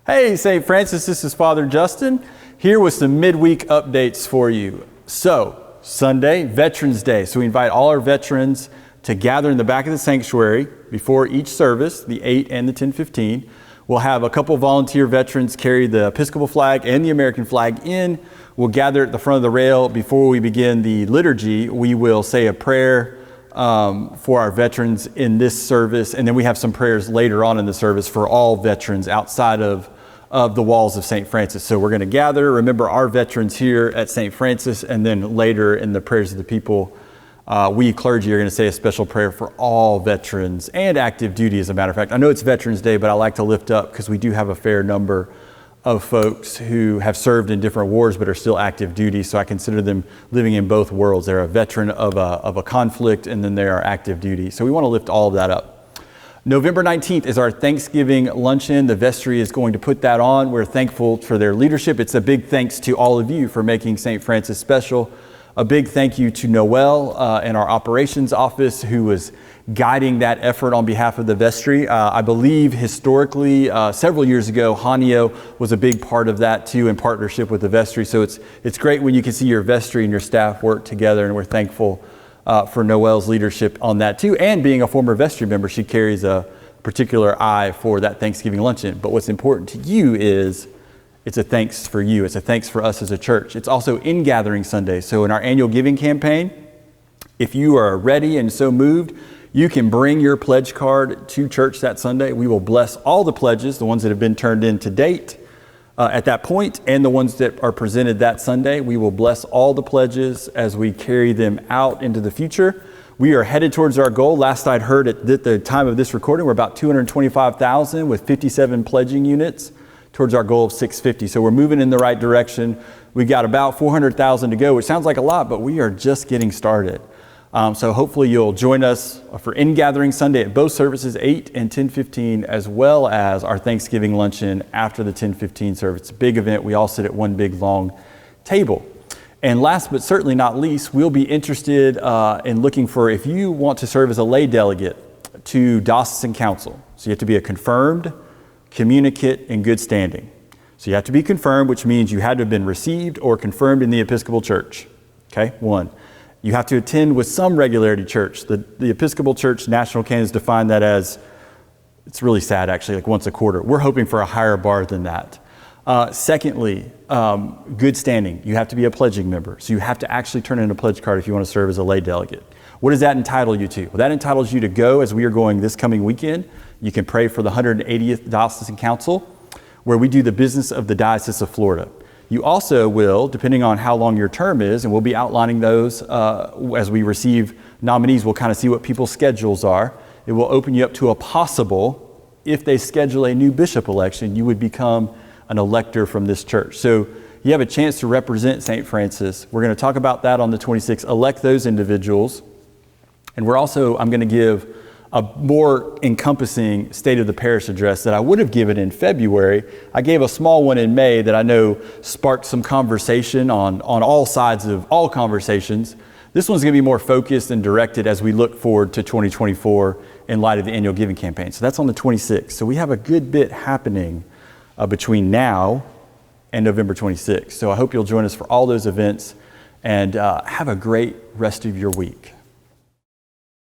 Hey, St. Francis, this is Father Justin, here with some midweek updates for you. So, Sunday, Veterans Day. So we invite all our veterans to gather in the back of the sanctuary before each service, the 8 and the 10:15. We'll have a couple volunteer veterans carry the Episcopal flag and the American flag in. We'll gather at the front of the rail. Before we begin the liturgy, we will say a prayer for our veterans in this service, and then we have some prayers later on in the service for all veterans outside of the walls of St. Francis. So we're going to gather, remember our veterans here at St. Francis, and then later in the prayers of the people, we clergy are going to say a special prayer for all veterans and active duty, as a matter of fact. I know it's Veterans Day, but I like to lift up because we do have a fair number of folks who have served in different wars but are still active duty, so I consider them living in both worlds. They're a veteran of a conflict, and then they are active duty. So we want to lift all of that up. November 19th is our Thanksgiving luncheon. The vestry is going to put that on. We're thankful for their leadership. It's a big thanks to all of you for making St. Francis special. A big thank you to Noel in our operations office, who was guiding that effort on behalf of the vestry. I believe historically, several years ago, Hanio was a big part of that too, in partnership with the vestry. So it's great when you can see your vestry and your staff work together, and we're thankful for Noel's leadership on that too. And being a former vestry member, she carries a particular eye for that Thanksgiving luncheon. But what's important to you is it's a thanks for you. It's a thanks for us as a church. It's also In-Gathering Sunday. So in our annual giving campaign, if you are ready and so moved, you can bring your pledge card to church that Sunday. We will bless all the pledges, the ones that have been turned in to date at that point, and the ones that are presented that Sunday. We will bless all the pledges as we carry them out into the future. We are headed towards our goal. Last I'd heard at the time of this recording, we're about 225,000 with 57 pledging units towards our goal of 650. So we're moving in the right direction. We've got about 400,000 to go, which sounds like a lot, but we are just getting started. So hopefully you'll join us for In-Gathering Sunday at both services, 8 and 10:15, as well as our Thanksgiving luncheon after the 10:15 service. It's a big event. We all sit at one big long table. And last but certainly not least, we'll be interested in looking for, if you want to serve as a lay delegate to diocesan council. So you have to be a confirmed communicant in good standing. So you have to be confirmed, which means you had to have been received or confirmed in the Episcopal Church. Okay, one. You have to attend with some regularity church. The Episcopal Church national canons define that as, it's really sad actually, like once a quarter. We're hoping for a higher bar than that. Secondly, good standing. You have to be a pledging member. So you have to actually turn in a pledge card if you want to serve as a lay delegate. What does that entitle you to? Well, that entitles you to go, as we are going this coming weekend. You can pray for the 180th Diocesan Council, where we do the business of the Diocese of Florida. You also will, depending on how long your term is, and we'll be outlining those as we receive nominees, we'll kind of see what people's schedules are. It will open you up to a possible, if they schedule a new bishop election, you would become an elector from this church. So you have a chance to represent St. Francis. We're going to talk about that on the 26th, elect those individuals. And I'm going to give a more encompassing State of the Parish address that I would have given in February. I gave a small one in May that I know sparked some conversation on all sides of all conversations. This one's going to be more focused and directed as we look forward to 2024 in light of the annual giving campaign. So that's on the 26th. So we have a good bit happening between now and November 26th. So I hope you'll join us for all those events, and have a great rest of your week.